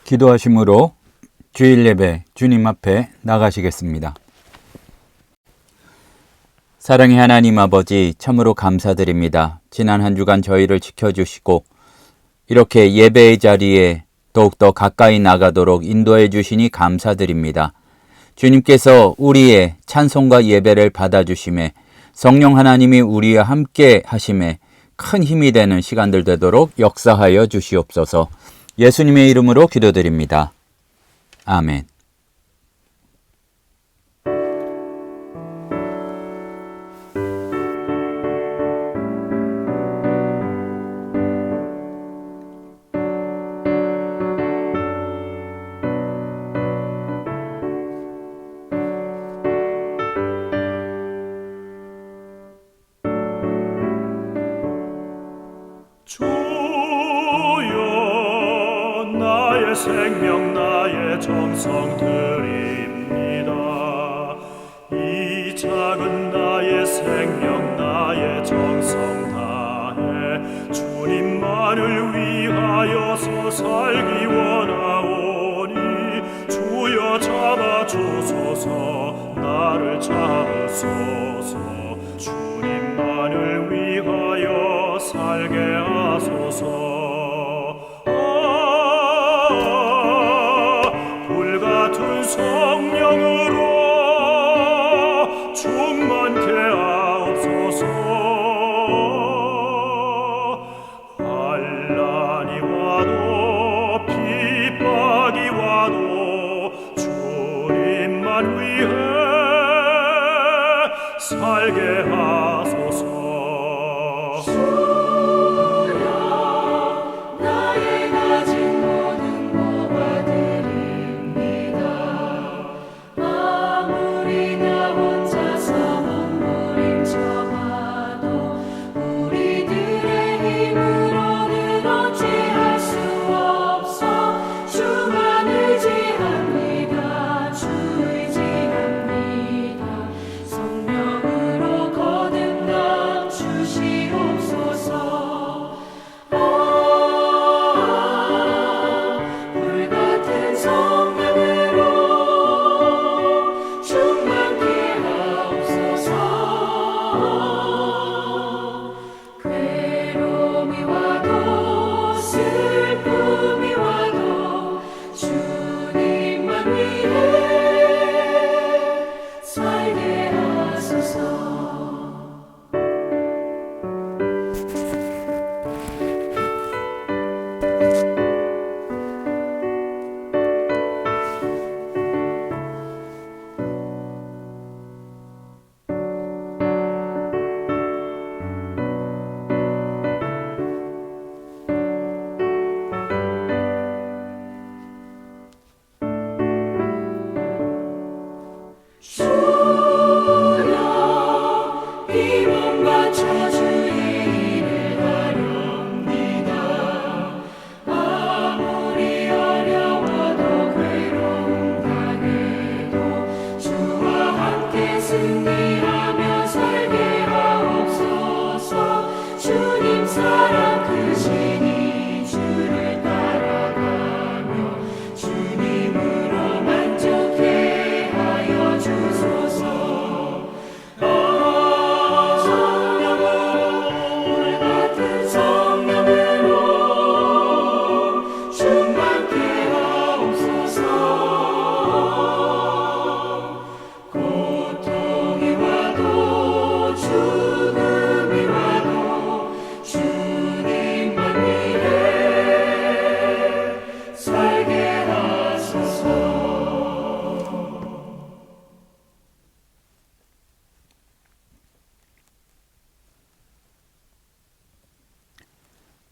기도하심으로 주일 예배 주님 앞에 나가시겠습니다. 사랑의 하나님 아버지, 참으로 감사드립니다. 지난 한 주간 저희를 지켜주시고 이렇게 예배의 자리에 더욱더 가까이 나가도록 인도해 주시니 감사드립니다. 주님께서 우리의 찬송과 예배를 받아주심에, 성령 하나님이 우리와 함께 하심에 큰 힘이 되는 시간들 되도록 역사하여 주시옵소서. 예수님의 이름으로 기도드립니다. 아멘. 나의 생명 나의 정성 드립니다. 이 작은 나의 생명 나의 정성 다해 주님만을 위하여서 살기 원하오니, 주여 잡아주소서, 나를 잡으소서. 주님만을 위하여 살게 하소서. 성령으로 충만케 하옵소서. 환난이 와도 핍박이 와도 주님만 위해 살게 하소서.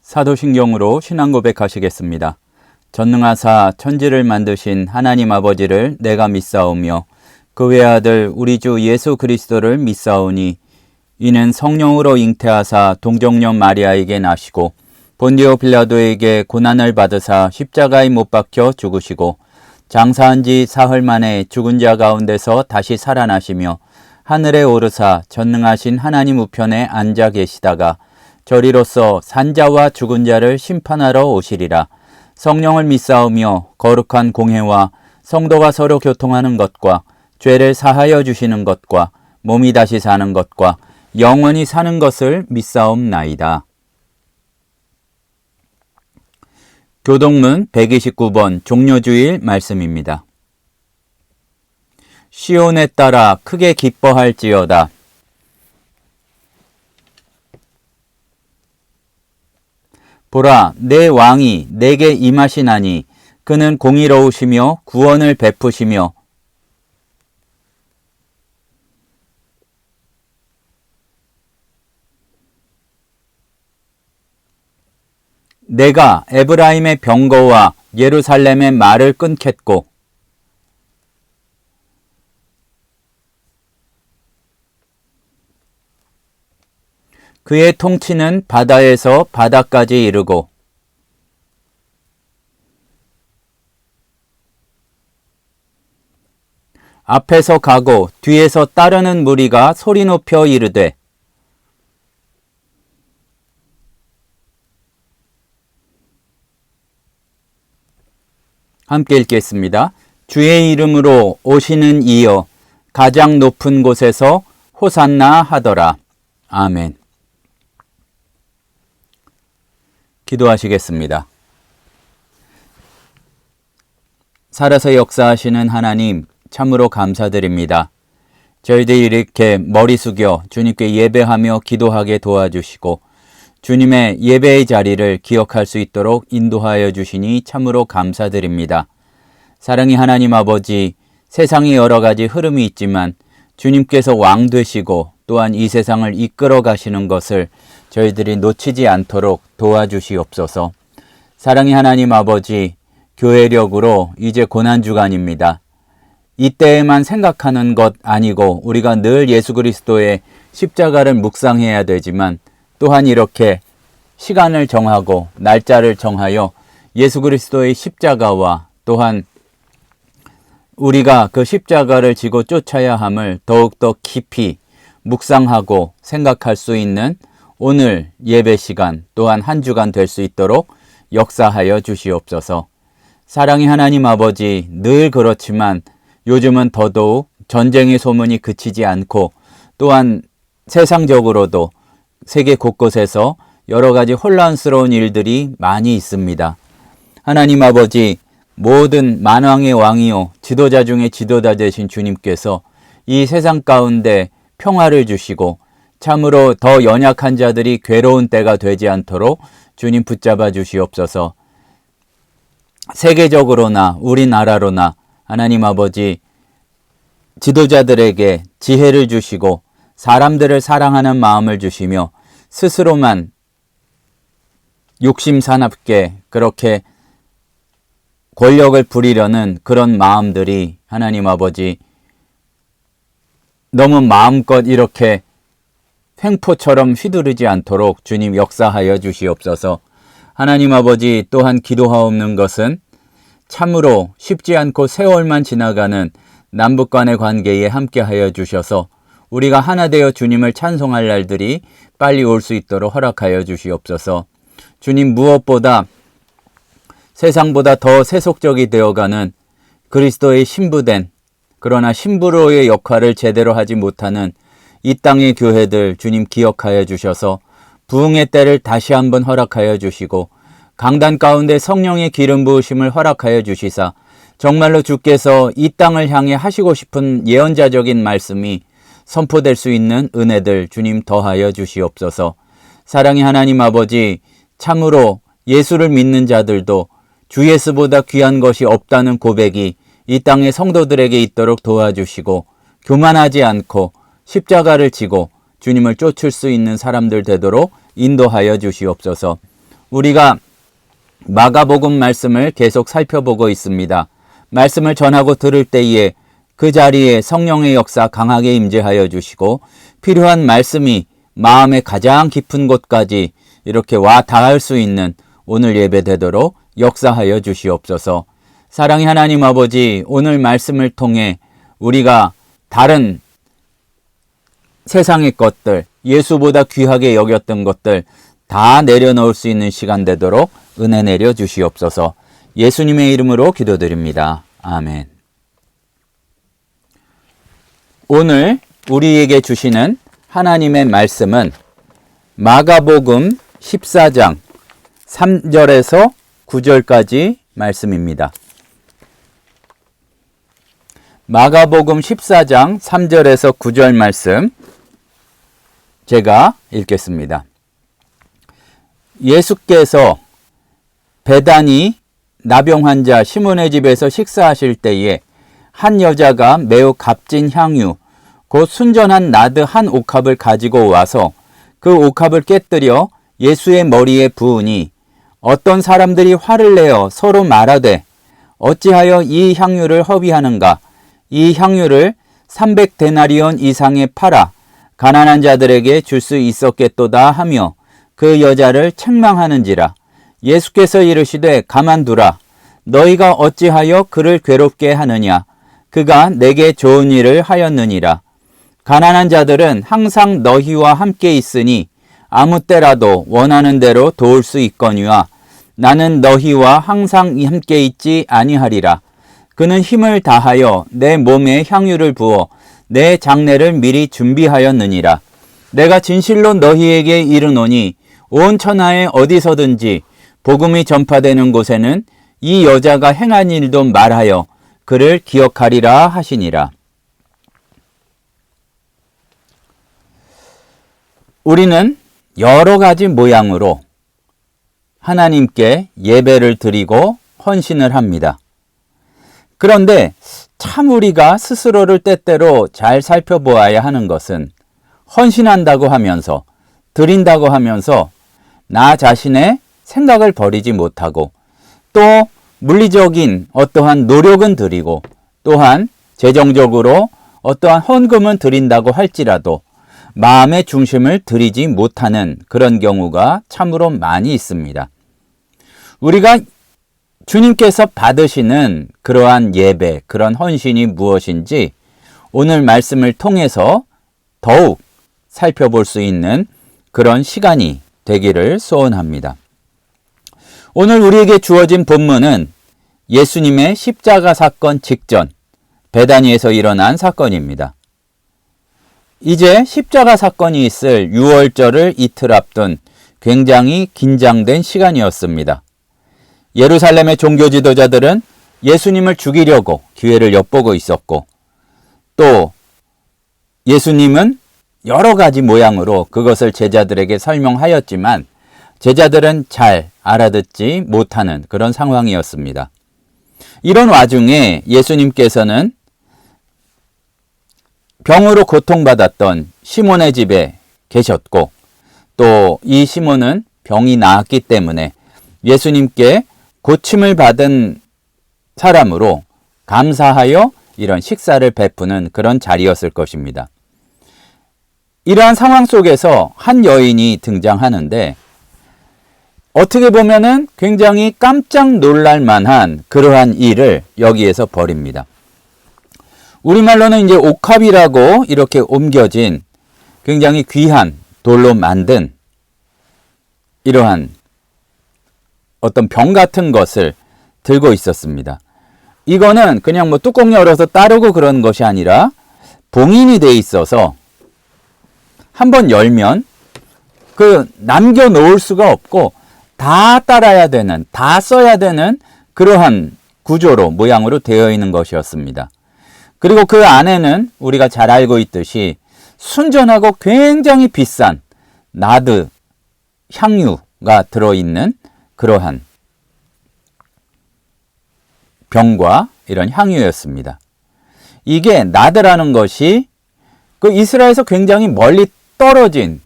사도신경으로 신앙 고백하시겠습니다. 전능하사 천지를 만드신 하나님 아버지를 내가 믿사오며 그 외아들 우리 주 예수 그리스도를 믿사오니, 이는 성령으로 잉태하사 동정녀 마리아에게 나시고 본디오 빌라도에게 고난을 받으사 십자가에 못 박혀 죽으시고 장사한 지 사흘 만에 죽은 자 가운데서 다시 살아나시며 하늘에 오르사 전능하신 하나님 우편에 앉아 계시다가 저리로서 산자와 죽은 자를 심판하러 오시리라. 성령을 믿사오며 거룩한 공회와 성도가 서로 교통하는 것과 죄를 사하여 주시는 것과 몸이 다시 사는 것과 영원히 사는 것을 믿사옵나이다. 교동문 129번 종료주일 말씀입니다. 시온에 따라 크게 기뻐할지어다. 보라, 내 왕이 내게 임하시나니 그는 공의로우시며 구원을 베푸시며 내가 에브라임의 병거와 예루살렘의 말을 끊겠고 그의 통치는 바다에서 바다까지 이르고 앞에서 가고 뒤에서 따르는 무리가 소리 높여 이르되 함께 읽겠습니다. 주의 이름으로 오시는 이여 가장 높은 곳에서 호산나 하더라. 아멘. 기도하시겠습니다. 살아서 역사하시는 하나님 참으로 감사드립니다. 저희들이 이렇게 머리 숙여 주님께 예배하며 기도하게 도와주시고 주님의 예배의 자리를 기억할 수 있도록 인도하여 주시니 참으로 감사드립니다. 사랑의 하나님 아버지, 세상에 여러 가지 흐름이 있지만 주님께서 왕 되시고 또한 이 세상을 이끌어 가시는 것을 저희들이 놓치지 않도록 도와주시옵소서. 사랑의 하나님 아버지, 교회력으로 이제 고난주간입니다. 이때에만 생각하는 것 아니고 우리가 늘 예수 그리스도의 십자가를 묵상해야 되지만 또한 이렇게 시간을 정하고 날짜를 정하여 예수 그리스도의 십자가와 또한 우리가 그 십자가를 지고 쫓아야 함을 더욱더 깊이 묵상하고 생각할 수 있는 오늘 예배 시간 또한 한 주간 될 수 있도록 역사하여 주시옵소서. 사랑의 하나님 아버지, 늘 그렇지만 요즘은 더더욱 전쟁의 소문이 그치지 않고 또한 세상적으로도 세계 곳곳에서 여러 가지 혼란스러운 일들이 많이 있습니다. 하나님 아버지, 모든 만왕의 왕이요 지도자 중에 지도자 되신 주님께서 이 세상 가운데 평화를 주시고 참으로 더 연약한 자들이 괴로운 때가 되지 않도록 주님 붙잡아 주시옵소서. 세계적으로나 우리나라로나 하나님 아버지 지도자들에게 지혜를 주시고 사람들을 사랑하는 마음을 주시며 스스로만 욕심사납게 그렇게 권력을 부리려는 그런 마음들이 하나님 아버지 너무 마음껏 이렇게 횡포처럼 휘두르지 않도록 주님 역사하여 주시옵소서. 하나님 아버지 또한 기도하옵는 것은 참으로 쉽지 않고 세월만 지나가는 남북 간의 관계에 함께하여 주셔서 우리가 하나 되어 주님을 찬송할 날들이 빨리 올 수 있도록 허락하여 주시옵소서. 주님, 무엇보다 세상보다 더 세속적이 되어가는 그리스도의 신부된 그러나 신부로의 역할을 제대로 하지 못하는 이 땅의 교회들 주님 기억하여 주셔서 부흥의 때를 다시 한번 허락하여 주시고 강단 가운데 성령의 기름 부으심을 허락하여 주시사 정말로 주께서 이 땅을 향해 하시고 싶은 예언자적인 말씀이 선포될 수 있는 은혜들 주님 더하여 주시옵소서. 사랑의 하나님 아버지, 참으로 예수를 믿는 자들도 주 예수보다 귀한 것이 없다는 고백이 이 땅의 성도들에게 있도록 도와주시고 교만하지 않고 십자가를 지고 주님을 쫓을 수 있는 사람들 되도록 인도하여 주시옵소서. 우리가 마가복음 말씀을 계속 살펴보고 있습니다. 말씀을 전하고 들을 때에 그 자리에 성령의 역사 강하게 임재하여 주시고 필요한 말씀이 마음의 가장 깊은 곳까지 이렇게 와 닿을 수 있는 오늘 예배 되도록 역사하여 주시옵소서. 사랑의 하나님 아버지, 오늘 말씀을 통해 우리가 다른 세상의 것들, 예수보다 귀하게 여겼던 것들 다 내려놓을 수 있는 시간 되도록 은혜 내려 주시옵소서. 예수님의 이름으로 기도드립니다. 아멘. 오늘 우리에게 주시는 하나님의 말씀은 마가복음 14장 3절에서 9절까지 말씀입니다. 마가복음 14장 3절에서 9절 말씀 제가 읽겠습니다. 예수께서 베다니 나병 환자 시몬의 집에서 식사하실 때에 한 여자가 매우 값진 향유 곧 순전한 나드 한 옥합을 가지고 와서 그 옥합을 깨뜨려 예수의 머리에 부으니 어떤 사람들이 화를 내어 서로 말하되 어찌하여 이 향유를 허비하는가? 이 향유를 300데나리온 이상에 팔아 가난한 자들에게 줄 수 있었겠도다 하며 그 여자를 책망하는지라. 예수께서 이르시되 가만두라. 너희가 어찌하여 그를 괴롭게 하느냐? 그가 내게 좋은 일을 하였느니라. 가난한 자들은 항상 너희와 함께 있으니 아무 때라도 원하는 대로 도울 수 있거니와 나는 너희와 항상 함께 있지 아니하리라. 그는 힘을 다하여 내 몸에 향유를 부어 내 장례를 미리 준비하였느니라. 내가 진실로 너희에게 이르노니 온 천하에 어디서든지 복음이 전파되는 곳에는 이 여자가 행한 일도 말하여 그를 기억하리라 하시니라. 우리는 여러 가지 모양으로 하나님께 예배를 드리고 헌신을 합니다. 그런데 참 우리가 스스로를 때때로 잘 살펴보아야 하는 것은 헌신한다고 하면서 드린다고 하면서 나 자신의 생각을 버리지 못하고 또 물리적인 어떠한 노력은 드리고 또한 재정적으로 어떠한 헌금은 드린다고 할지라도 마음의 중심을 드리지 못하는 그런 경우가 참으로 많이 있습니다. 우리가 주님께서 받으시는 그러한 예배, 그런 헌신이 무엇인지 오늘 말씀을 통해서 더욱 살펴볼 수 있는 그런 시간이 되기를 소원합니다. 오늘 우리에게 주어진 본문은 예수님의 십자가 사건 직전 베다니에서 일어난 사건입니다. 이제 십자가 사건이 있을 6월절을 이틀 앞둔 굉장히 긴장된 시간이었습니다. 예루살렘의 종교 지도자들은 예수님을 죽이려고 기회를 엿보고 있었고 또 예수님은 여러 가지 모양으로 그것을 제자들에게 설명하였지만 제자들은 잘 알아듣지 못하는 그런 상황이었습니다. 이런 와중에 예수님께서는 병으로 고통받았던 시몬의 집에 계셨고 또 이 시몬은 병이 나았기 때문에 예수님께 고침을 받은 사람으로 감사하여 이런 식사를 베푸는 그런 자리였을 것입니다. 이러한 상황 속에서 한 여인이 등장하는데 어떻게 보면은 굉장히 깜짝 놀랄 만한 그러한 일을 여기에서 벌입니다. 우리말로는 이제 옥합이라고 이렇게 옮겨진 굉장히 귀한 돌로 만든 이러한 어떤 병 같은 것을 들고 있었습니다. 이거는 그냥 뭐 뚜껑 열어서 따르고 그런 것이 아니라 봉인이 돼 있어서 한번 열면 그 남겨놓을 수가 없고 다 따라야 되는, 다 써야 되는 그러한 구조로, 모양으로 되어 있는 것이었습니다. 그리고 그 안에는 우리가 잘 알고 있듯이 순전하고 굉장히 비싼 나드 향유가 들어있는 그러한 병과 이런 향유였습니다. 이게 나드라는 것이 그 이스라엘에서 굉장히 멀리 떨어진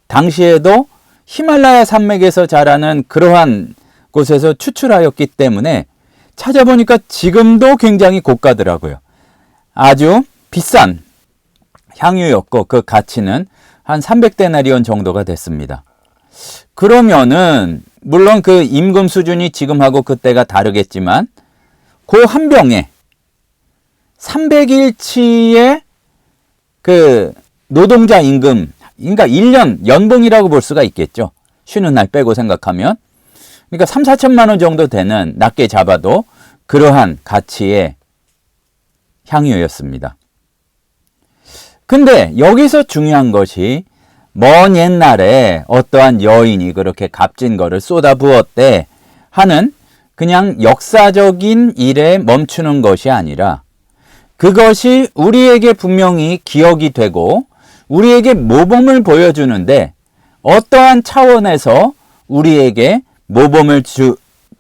당시에도 히말라야 산맥에서 자라는 그러한 곳에서 추출하였기 때문에 찾아보니까 지금도 굉장히 고가더라고요. 아주 비싼 향유였고 그 가치는 한 300데나리온 정도가 됐습니다. 그러면은 물론 그 임금 수준이 지금하고 그때가 다르겠지만 그 한 병에 300일치의 그 노동자 임금, 그러니까 1년 연봉이라고 볼 수가 있겠죠. 쉬는 날 빼고 생각하면. 그러니까 3, 4천만 원 정도 되는, 낮게 잡아도 그러한 가치의 향유였습니다. 근데 여기서 중요한 것이 먼 옛날에 어떠한 여인이 그렇게 값진 거를 쏟아부었대 하는 그냥 역사적인 일에 멈추는 것이 아니라 그것이 우리에게 분명히 기억이 되고 우리에게 모범을 보여주는데 어떠한 차원에서 우리에게 모범을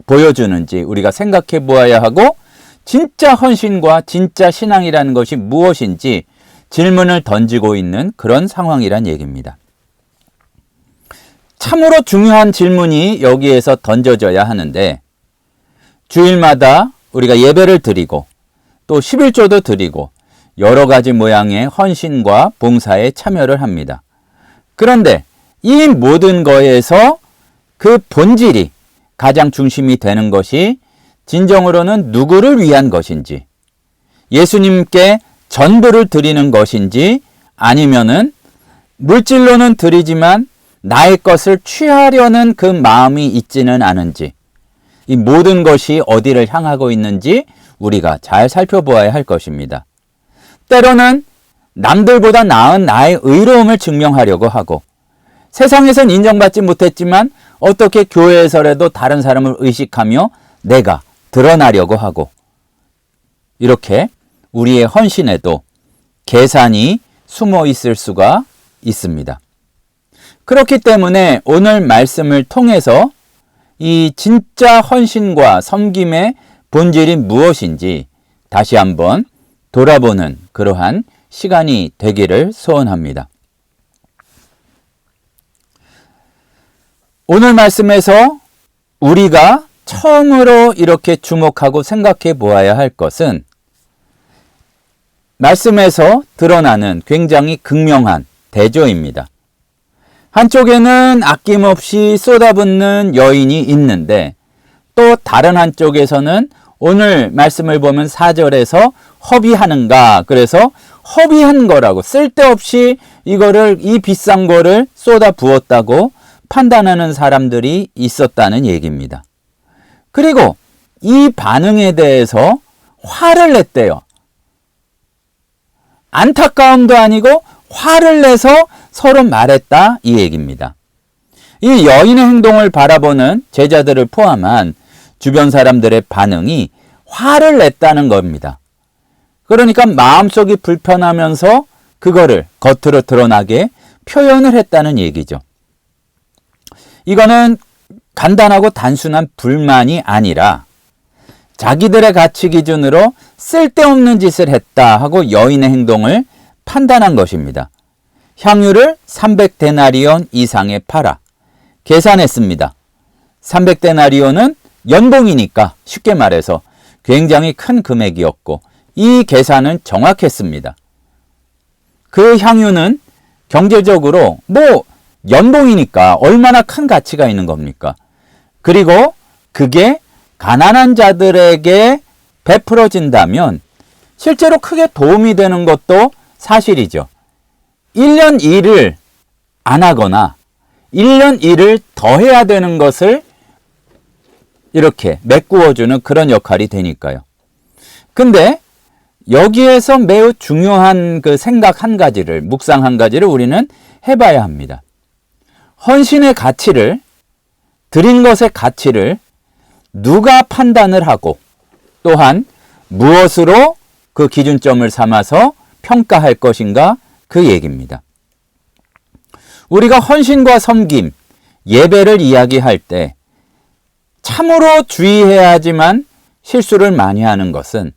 보여주는지 우리가 생각해 보아야 하고 진짜 헌신과 진짜 신앙이라는 것이 무엇인지 질문을 던지고 있는 그런 상황이란 얘기입니다. 참으로 중요한 질문이 여기에서 던져져야 하는데 주일마다 우리가 예배를 드리고 또 11조도 드리고 여러 가지 모양의 헌신과 봉사에 참여를 합니다. 그런데 이 모든 거에서 그 본질이 가장 중심이 되는 것이 진정으로는 누구를 위한 것인지, 예수님께 전부를 드리는 것인지, 아니면은 물질로는 드리지만 나의 것을 취하려는 그 마음이 있지는 않은지, 이 모든 것이 어디를 향하고 있는지 우리가 잘 살펴보아야 할 것입니다. 때로는 남들보다 나은 나의 의로움을 증명하려고 하고 세상에선 인정받지 못했지만 어떻게 교회에서라도 다른 사람을 의식하며 내가 드러나려고 하고, 이렇게 우리의 헌신에도 계산이 숨어 있을 수가 있습니다. 그렇기 때문에 오늘 말씀을 통해서 이 진짜 헌신과 섬김의 본질이 무엇인지 다시 한번 돌아보는 그러한 시간이 되기를 소원합니다. 오늘 말씀에서 우리가 처음으로 이렇게 주목하고 생각해 보아야 할 것은 말씀에서 드러나는 굉장히 극명한 대조입니다. 한쪽에는 아낌없이 쏟아붓는 여인이 있는데 또 다른 한쪽에서는 오늘 말씀을 보면 4절에서 허비하는가, 그래서 허비한 거라고, 쓸데없이 이거를, 이 비싼 거를 쏟아 부었다고 판단하는 사람들이 있었다는 얘기입니다. 그리고 이 반응에 대해서 화를 냈대요. 안타까움도 아니고 화를 내서 서로 말했다, 이 얘기입니다. 이 여인의 행동을 바라보는 제자들을 포함한 주변 사람들의 반응이 화를 냈다는 겁니다. 그러니까 마음속이 불편하면서 그거를 겉으로 드러나게 표현을 했다는 얘기죠. 이거는 간단하고 단순한 불만이 아니라 자기들의 가치 기준으로 쓸데없는 짓을 했다 하고 여인의 행동을 판단한 것입니다. 향유를 300데나리온 이상에 팔아 계산했습니다. 300데나리온은 연봉이니까 쉽게 말해서 굉장히 큰 금액이었고 이 계산은 정확했습니다. 그 향유는 경제적으로 연봉이니까 얼마나 큰 가치가 있는 겁니까? 그리고 그게 가난한 자들에게 베풀어진다면 실제로 크게 도움이 되는 것도 사실이죠. 1년 일을 안 하거나 1년 일을 더 해야 되는 것을 이렇게 메꾸어주는 그런 역할이 되니까요. 근데 여기에서 매우 중요한 그 생각 한 가지를, 묵상 한 가지를 우리는 해봐야 합니다. 헌신의 가치를, 드린 것의 가치를 누가 판단을 하고 또한 무엇으로 그 기준점을 삼아서 평가할 것인가, 그 얘기입니다. 우리가 헌신과 섬김, 예배를 이야기할 때 참으로 주의해야 하지만 실수를 많이 하는 것은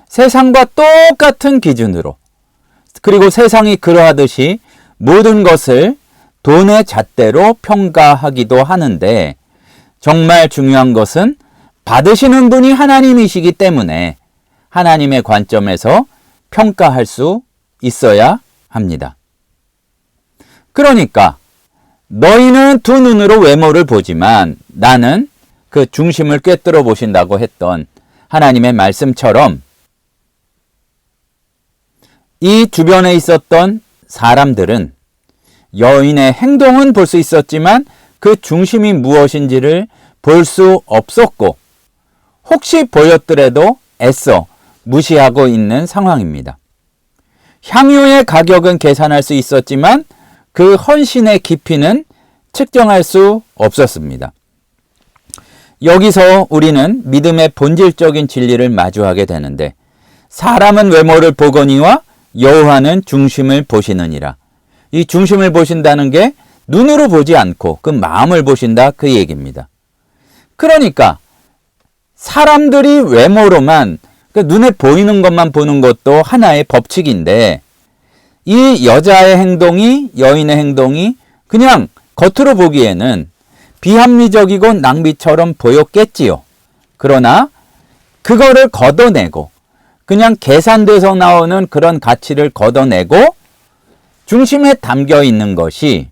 세상과 똑같은 기준으로, 그리고 세상이 그러하듯이 모든 것을 돈의 잣대로 평가하기도 하는데 정말 중요한 것은 받으시는 분이 하나님이시기 때문에 하나님의 관점에서 평가할 수 있어야 합니다. 그러니까 너희는 두 눈으로 외모를 보지만 나는 그 중심을 꿰뚫어 보신다고 했던 하나님의 말씀처럼 이 주변에 있었던 사람들은 여인의 행동은 볼 수 있었지만 그 중심이 무엇인지를 볼 수 없었고 혹시 보였더라도 애써 무시하고 있는 상황입니다. 향유의 가격은 계산할 수 있었지만 그 헌신의 깊이는 측정할 수 없었습니다. 여기서 우리는 믿음의 본질적인 진리를 마주하게 되는데 사람은 외모를 보거니와 여호와는 중심을 보시느니라. 이 중심을 보신다는 게 눈으로 보지 않고 그 마음을 보신다 그 얘기입니다. 그러니까 사람들이 외모로만 눈에 보이는 것만 보는 것도 하나의 법칙인데 이 여자의 행동이 여인의 행동이 그냥 겉으로 보기에는 비합리적이고 낭비처럼 보였겠지요. 그러나 그거를 걷어내고 그냥 계산돼서 나오는 그런 가치를 걷어내고 중심에 담겨 있는 것이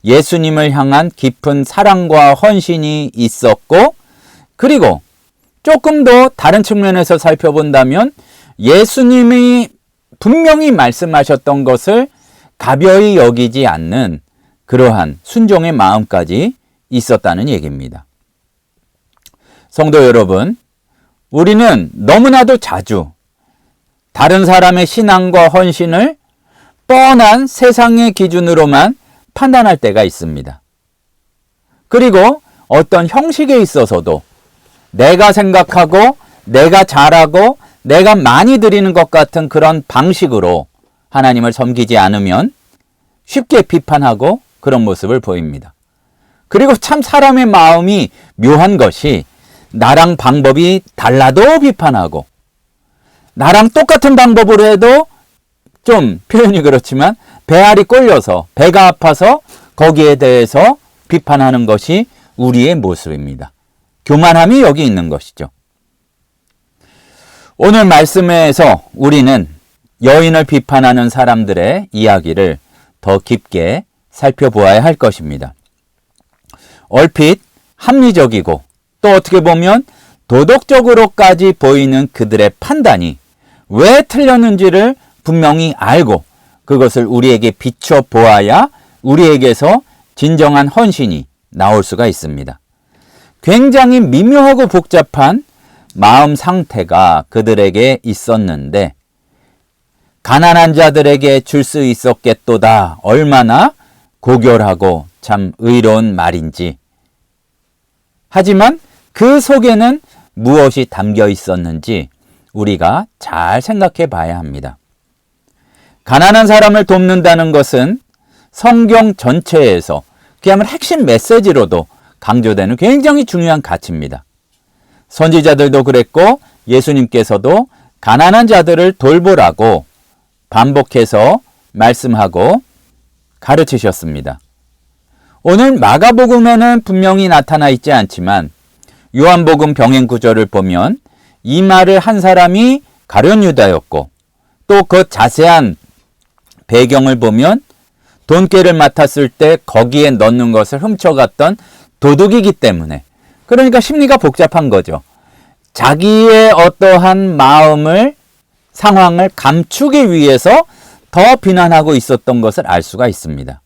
예수님을 향한 깊은 사랑과 헌신이 있었고 그리고 조금 더 다른 측면에서 살펴본다면 예수님이 분명히 말씀하셨던 것을 가벼이 여기지 않는 그러한 순종의 마음까지 있었다는 얘기입니다. 성도 여러분, 우리는 너무나도 자주 다른 사람의 신앙과 헌신을 뻔한 세상의 기준으로만 판단할 때가 있습니다. 그리고 어떤 형식에 있어서도 내가 생각하고 내가 잘하고 내가 많이 드리는 것 같은 그런 방식으로 하나님을 섬기지 않으면 쉽게 비판하고 그런 모습을 보입니다. 그리고 참 사람의 마음이 묘한 것이 나랑 방법이 달라도 비판하고 나랑 똑같은 방법으로 해도 좀 표현이 그렇지만 배알이 꼴려서 배가 아파서 거기에 대해서 비판하는 것이 우리의 모습입니다. 교만함이 여기 있는 것이죠. 오늘 말씀에서 우리는 여인을 비판하는 사람들의 이야기를 더 깊게 살펴보아야 할 것입니다. 얼핏 합리적이고 또 어떻게 보면 도덕적으로까지 보이는 그들의 판단이 왜 틀렸는지를 분명히 알고 그것을 우리에게 비춰 보아야 우리에게서 진정한 헌신이 나올 수가 있습니다. 굉장히 미묘하고 복잡한 마음 상태가 그들에게 있었는데 가난한 자들에게 줄 수 있었겠도다. 얼마나 고결하고 참 의로운 말인지. 하지만 그 속에는 무엇이 담겨 있었는지 우리가 잘 생각해 봐야 합니다. 가난한 사람을 돕는다는 것은 성경 전체에서 그야말로 핵심 메시지로도 강조되는 굉장히 중요한 가치입니다. 선지자들도 그랬고 예수님께서도 가난한 자들을 돌보라고 반복해서 말씀하고 가르치셨습니다. 오늘 마가복음에는 분명히 나타나 있지 않지만 요한복음 병행 구절을 보면 이 말을 한 사람이 가룟 유다였고 또 그 자세한 배경을 보면 돈깨를 맡았을 때 거기에 넣는 것을 훔쳐갔던 도둑이기 때문에 그러니까 심리가 복잡한 거죠. 자기의 어떠한 마음을 상황을 감추기 위해서 더 비난하고 있었던 것을 알 수가 있습니다.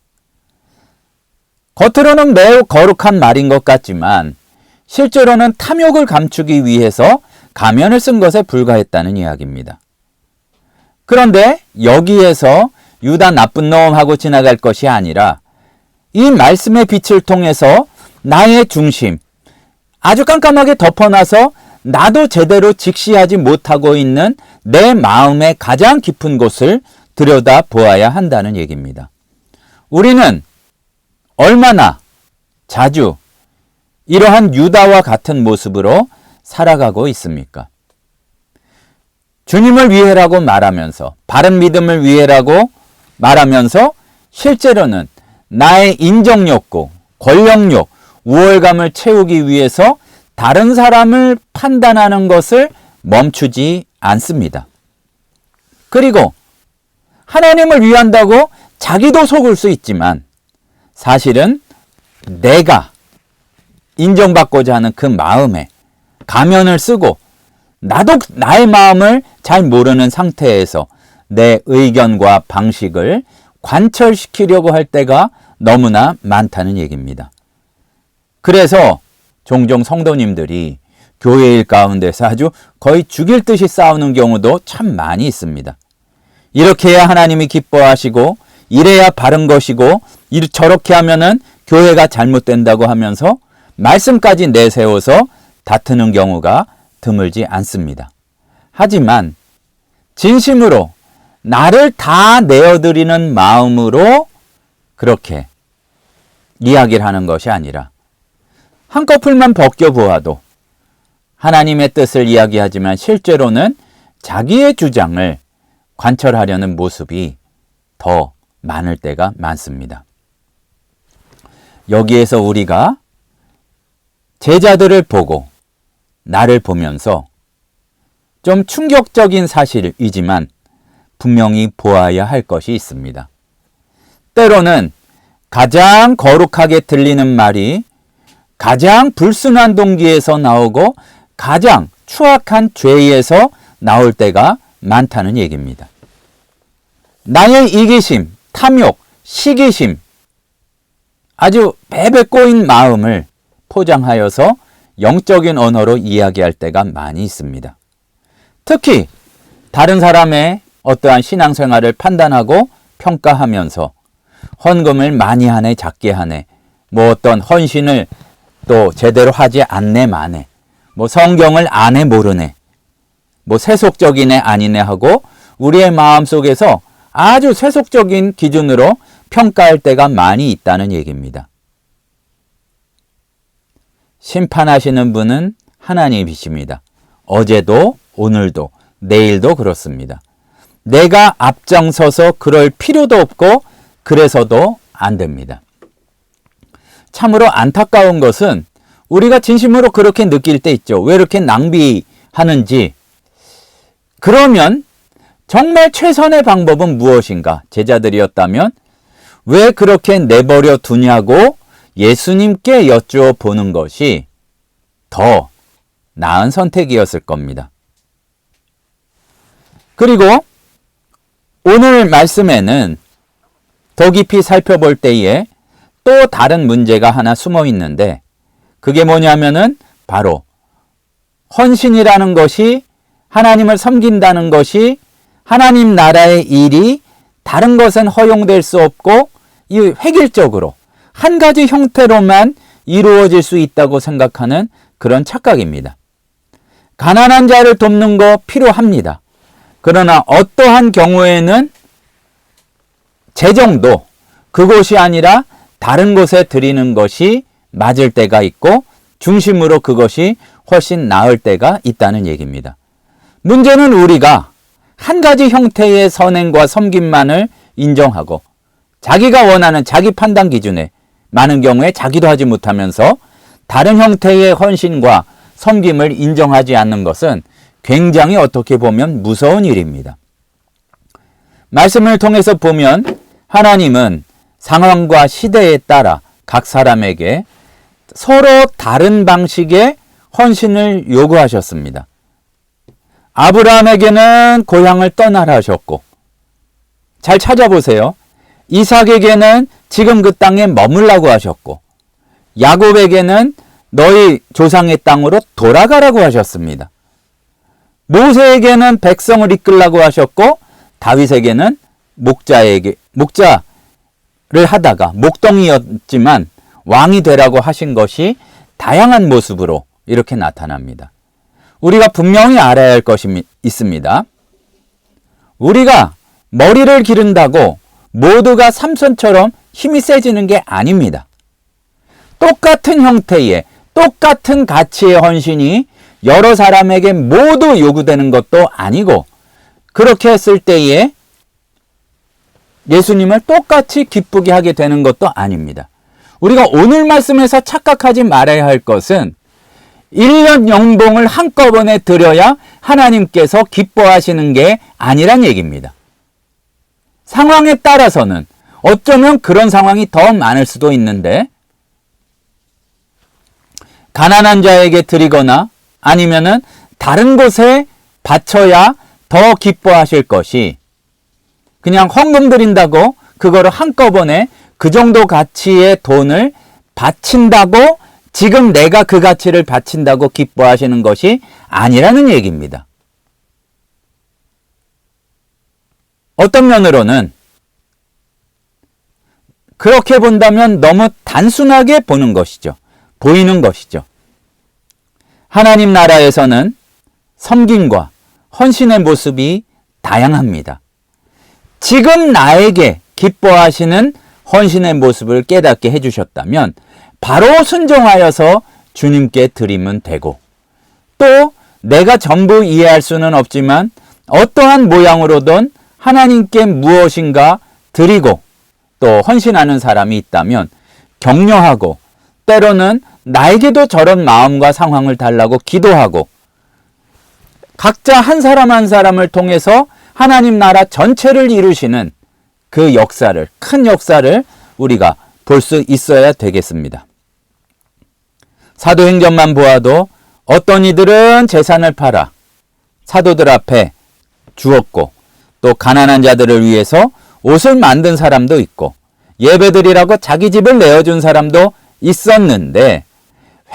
겉으로는 매우 거룩한 말인 것 같지만 실제로는 탐욕을 감추기 위해서 가면을 쓴 것에 불과했다는 이야기입니다. 그런데 여기에서 유다 나쁜 놈하고 지나갈 것이 아니라 이 말씀의 빛을 통해서 나의 중심, 아주 깜깜하게 덮어놔서 나도 제대로 직시하지 못하고 있는 내 마음의 가장 깊은 곳을 들여다 보아야 한다는 얘기입니다. 우리는 얼마나 자주 이러한 유다와 같은 모습으로 살아가고 있습니까? 주님을 위해라고 말하면서 바른 믿음을 위해라고 말하면서 실제로는 나의 인정욕구, 권력욕, 우월감을 채우기 위해서 다른 사람을 판단하는 것을 멈추지 않습니다. 그리고 하나님을 위한다고 자기도 속을 수 있지만 사실은 내가 인정받고자 하는 그 마음에 가면을 쓰고 나도 나의 마음을 잘 모르는 상태에서 내 의견과 방식을 관철시키려고 할 때가 너무나 많다는 얘기입니다. 그래서 종종 성도님들이 교회 일 가운데서 아주 거의 죽일 듯이 싸우는 경우도 참 많이 있습니다. 이렇게 해야 하나님이 기뻐하시고 이래야 바른 것이고 저렇게 하면은 교회가 잘못된다고 하면서 말씀까지 내세워서 다투는 경우가 드물지 않습니다. 하지만 진심으로 나를 다 내어드리는 마음으로 그렇게 이야기를 하는 것이 아니라 한꺼풀만 벗겨보아도 하나님의 뜻을 이야기하지만 실제로는 자기의 주장을 관철하려는 모습이 더 많을 때가 많습니다. 여기에서 우리가 제자들을 보고 나를 보면서 좀 충격적인 사실이지만 분명히 보아야 할 것이 있습니다. 때로는 가장 거룩하게 들리는 말이 가장 불순한 동기에서 나오고 가장 추악한 죄에서 나올 때가 많다는 얘기입니다. 나의 이기심, 탐욕, 시기심, 아주 베베 꼬인 마음을 포장하여서 영적인 언어로 이야기할 때가 많이 있습니다. 특히 다른 사람의 어떠한 신앙생활을 판단하고 평가하면서 헌금을 많이 하네 작게 하네 뭐 어떤 헌신을 또 제대로 하지 않네 마네 뭐 성경을 아네 모르네 뭐 세속적이네 아니네 하고 우리의 마음속에서 아주 세속적인 기준으로 평가할 때가 많이 있다는 얘기입니다. 심판하시는 분은 하나님이십니다. 어제도 오늘도 내일도 그렇습니다. 내가 앞장서서 그럴 필요도 없고 그래서도 안 됩니다. 참으로 안타까운 것은 우리가 진심으로 그렇게 느낄 때 있죠. 왜 이렇게 낭비하는지. 그러면 정말 최선의 방법은 무엇인가? 제자들이었다면 왜 그렇게 내버려 두냐고 예수님께 여쭈어 보는 것이 더 나은 선택이었을 겁니다. 그리고 오늘 말씀에는 더 깊이 살펴볼 때에 또 다른 문제가 하나 숨어 있는데 그게 뭐냐면은 바로 헌신이라는 것이 하나님을 섬긴다는 것이 하나님 나라의 일이 다른 것은 허용될 수 없고 이 획일적으로 한 가지 형태로만 이루어질 수 있다고 생각하는 그런 착각입니다. 가난한 자를 돕는 거 필요합니다. 그러나 어떠한 경우에는 재정도 그곳이 아니라 다른 곳에 드리는 것이 맞을 때가 있고 중심으로 그것이 훨씬 나을 때가 있다는 얘기입니다. 문제는 우리가 한 가지 형태의 선행과 섬김만을 인정하고 자기가 원하는 자기 판단 기준에 많은 경우에 자기도 하지 못하면서 다른 형태의 헌신과 섬김을 인정하지 않는 것은 굉장히 어떻게 보면 무서운 일입니다. 말씀을 통해서 보면 하나님은 상황과 시대에 따라 각 사람에게 서로 다른 방식의 헌신을 요구하셨습니다. 아브라함에게는 고향을 떠나라 하셨고 잘 찾아보세요. 이삭에게는 지금 그 땅에 머물라고 하셨고 야곱에게는 너희 조상의 땅으로 돌아가라고 하셨습니다. 모세에게는 백성을 이끌라고 하셨고 다윗에게는 목자를 하다가 목동이었지만 왕이 되라고 하신 것이 다양한 모습으로 이렇게 나타납니다. 우리가 분명히 알아야 할 것이 있습니다. 우리가 머리를 기른다고 모두가 삼손처럼 힘이 세지는 게 아닙니다. 똑같은 형태의 똑같은 가치의 헌신이 여러 사람에게 모두 요구되는 것도 아니고 그렇게 했을 때에 예수님을 똑같이 기쁘게 하게 되는 것도 아닙니다. 우리가 오늘 말씀에서 착각하지 말아야 할 것은 1년 연봉을 한꺼번에 드려야 하나님께서 기뻐하시는 게 아니란 얘기입니다. 상황에 따라서는 어쩌면 그런 상황이 더 많을 수도 있는데 가난한 자에게 드리거나 아니면은 다른 곳에 바쳐야 더 기뻐하실 것이 그냥 헌금 드린다고 그거를 한꺼번에 그 정도 가치의 돈을 바친다고 지금 내가 그 가치를 바친다고 기뻐하시는 것이 아니라는 얘기입니다. 어떤 면으로는 그렇게 본다면 너무 단순하게 보는 것이죠. 보이는 것이죠. 하나님 나라에서는 섬김과 헌신의 모습이 다양합니다. 지금 나에게 기뻐하시는 헌신의 모습을 깨닫게 해주셨다면 바로 순종하여서 주님께 드리면 되고, 또 내가 전부 이해할 수는 없지만 어떠한 모양으로든 하나님께 무엇인가 드리고 또 헌신하는 사람이 있다면 격려하고, 때로는 나에게도 저런 마음과 상황을 달라고 기도하고, 각자 한 사람 한 사람을 통해서 하나님 나라 전체를 이루시는 그 역사를, 큰 역사를 우리가 볼 수 있어야 되겠습니다. 사도행전만 보아도 어떤 이들은 재산을 팔아 사도들 앞에 주었고, 또 가난한 자들을 위해서 옷을 만든 사람도 있고, 예배드리라고 자기 집을 내어준 사람도 있었는데,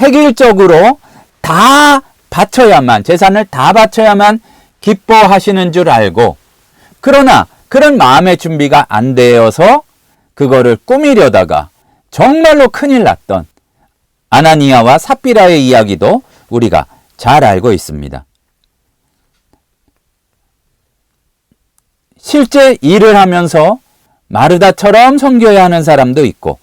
획일적으로 다 바쳐야만, 재산을 다 바쳐야만 기뻐하시는 줄 알고, 그러나 그런 마음의 준비가 안 되어서 그거를 꾸미려다가 정말로 큰일 났던 아나니아와 삽비라의 이야기도 우리가 잘 알고 있습니다. 실제 일을 하면서 마르다처럼 섬겨야 하는 사람도 있고,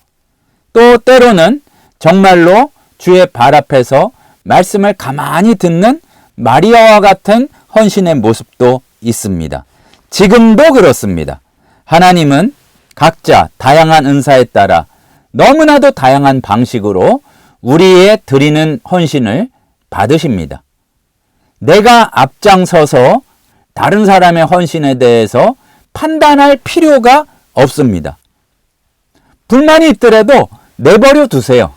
또 때로는 정말로 주의 발 앞에서 말씀을 가만히 듣는 마리아와 같은 헌신의 모습도 있습니다. 지금도 그렇습니다. 하나님은 각자 다양한 은사에 따라 너무나도 다양한 방식으로 우리의 드리는 헌신을 받으십니다. 내가 앞장서서 다른 사람의 헌신에 대해서 판단할 필요가 없습니다. 불만이 있더라도 내버려 두세요.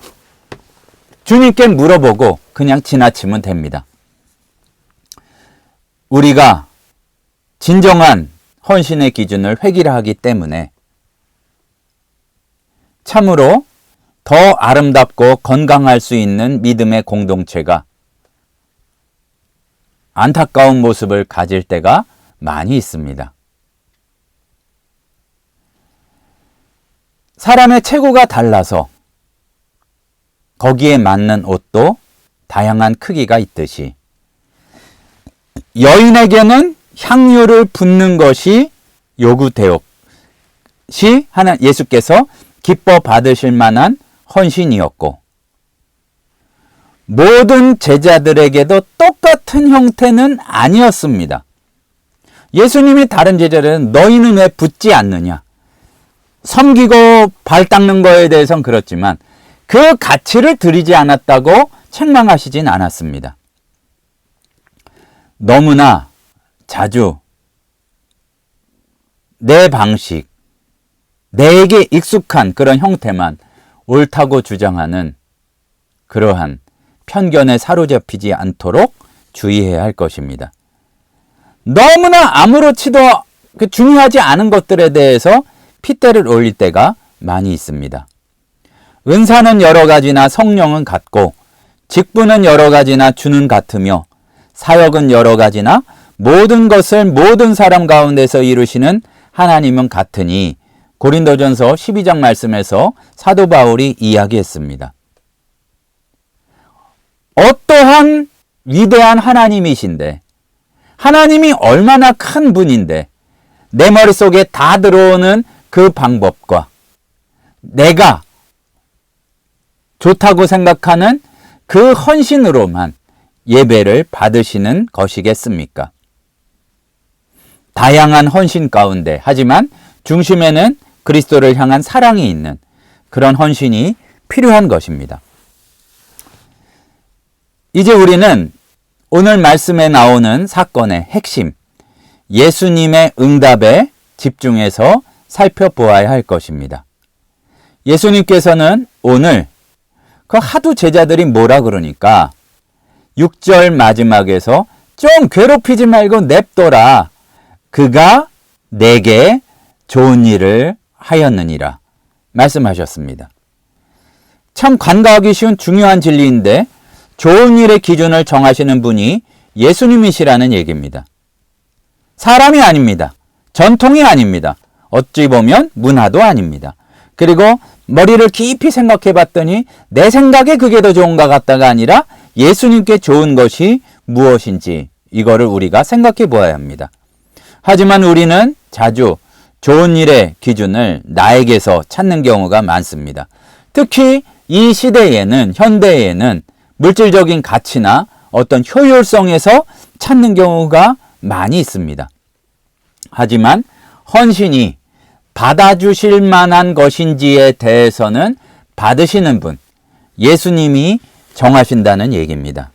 주님께 물어보고 그냥 지나치면 됩니다. 우리가 진정한 헌신의 기준을 획일화하기 때문에 참으로 더 아름답고 건강할 수 있는 믿음의 공동체가 안타까운 모습을 가질 때가 많이 있습니다. 사람의 체구가 달라서 거기에 맞는 옷도 다양한 크기가 있듯이, 여인에게는 향유를 붓는 것이 요구되었시 예수께서 기뻐 받으실 만한 헌신이었고, 모든 제자들에게도 똑같은 형태는 아니었습니다. 예수님이 다른 제자들은 너희는 왜 붓지 않느냐, 섬기고 발 닦는 거에 대해서는 그렇지만 그 가치를 드리지 않았다고 책망하시진 않았습니다. 너무나 자주 내 방식, 내게 익숙한 그런 형태만 옳다고 주장하는 그러한 편견에 사로잡히지 않도록 주의해야 할 것입니다. 너무나 아무렇지도 중요하지 않은 것들에 대해서 핏대를 올릴 때가 많이 있습니다. 은사는 여러 가지나 성령은 같고, 직분은 여러 가지나 주는 같으며, 사역은 여러 가지나 모든 것을 모든 사람 가운데서 이루시는 하나님은 같으니, 고린도전서 12장 말씀에서 사도 바울이 이야기했습니다. 어떠한 위대한 하나님이신데, 하나님이 얼마나 큰 분인데, 내 머릿속에 다 들어오는 그 방법과 내가 좋다고 생각하는 그 헌신으로만 예배를 받으시는 것이겠습니까? 다양한 헌신 가운데, 하지만 중심에는 그리스도를 향한 사랑이 있는 그런 헌신이 필요한 것입니다. 이제 우리는 오늘 말씀에 나오는 사건의 핵심, 예수님의 응답에 집중해서 살펴보아야 할 것입니다. 예수님께서는 오늘 그 하도 제자들이 뭐라 그러니까 6절 마지막에서 좀 괴롭히지 말고 냅둬라. 그가 내게 좋은 일을 하였느니라 말씀하셨습니다. 참 간과하기 쉬운 중요한 진리인데 좋은 일의 기준을 정하시는 분이 예수님이시라는 얘기입니다. 사람이 아닙니다. 전통이 아닙니다. 어찌 보면 문화도 아닙니다. 그리고 머리를 깊이 생각해 봤더니 내 생각에 그게 더 좋은가 같다가 아니라 예수님께 좋은 것이 무엇인지 이거를 우리가 생각해 보아야 합니다. 하지만 우리는 자주 좋은 일의 기준을 나에게서 찾는 경우가 많습니다. 특히 이 시대에는, 현대에는 물질적인 가치나 어떤 효율성에서 찾는 경우가 많이 있습니다. 하지만 헌신이 받아주실 만한 것인지에 대해서는 받으시는 분, 예수님이 정하신다는 얘기입니다.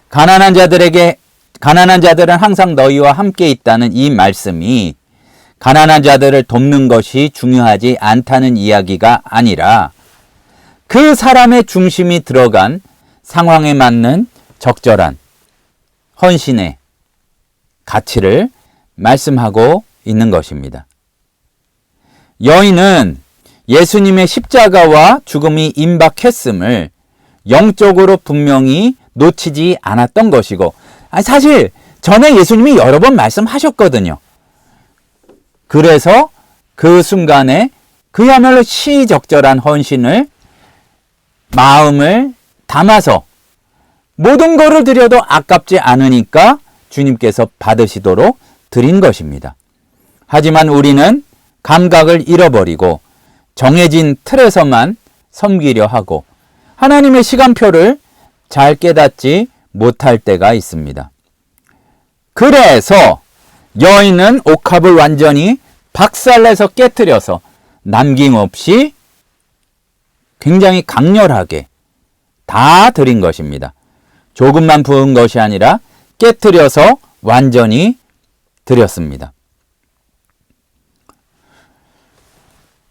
가난한 자들은 항상 너희와 함께 있다는 이 말씀이 가난한 자들을 돕는 것이 중요하지 않다는 이야기가 아니라 그 사람의 중심이 들어간 상황에 맞는 적절한 헌신의 가치를 말씀하고 있는 것입니다. 여인은 예수님의 십자가와 죽음이 임박했음을 영적으로 분명히 놓치지 않았던 것이고, 사실 전에 예수님이 여러 번 말씀하셨거든요. 그래서 그 순간에 그야말로 시적절한 헌신을 마음을 담아서 모든 것을 드려도 아깝지 않으니까 주님께서 받으시도록 드린 것입니다. 하지만 우리는 감각을 잃어버리고 정해진 틀에서만 섬기려 하고 하나님의 시간표를 잘 깨닫지 못할 때가 있습니다. 그래서 여인은 옥합을 완전히 박살내서 깨뜨려서 남김없이 굉장히 강렬하게 다 드린 것입니다. 조금만 부은 것이 아니라 깨뜨려서 완전히 드렸습니다.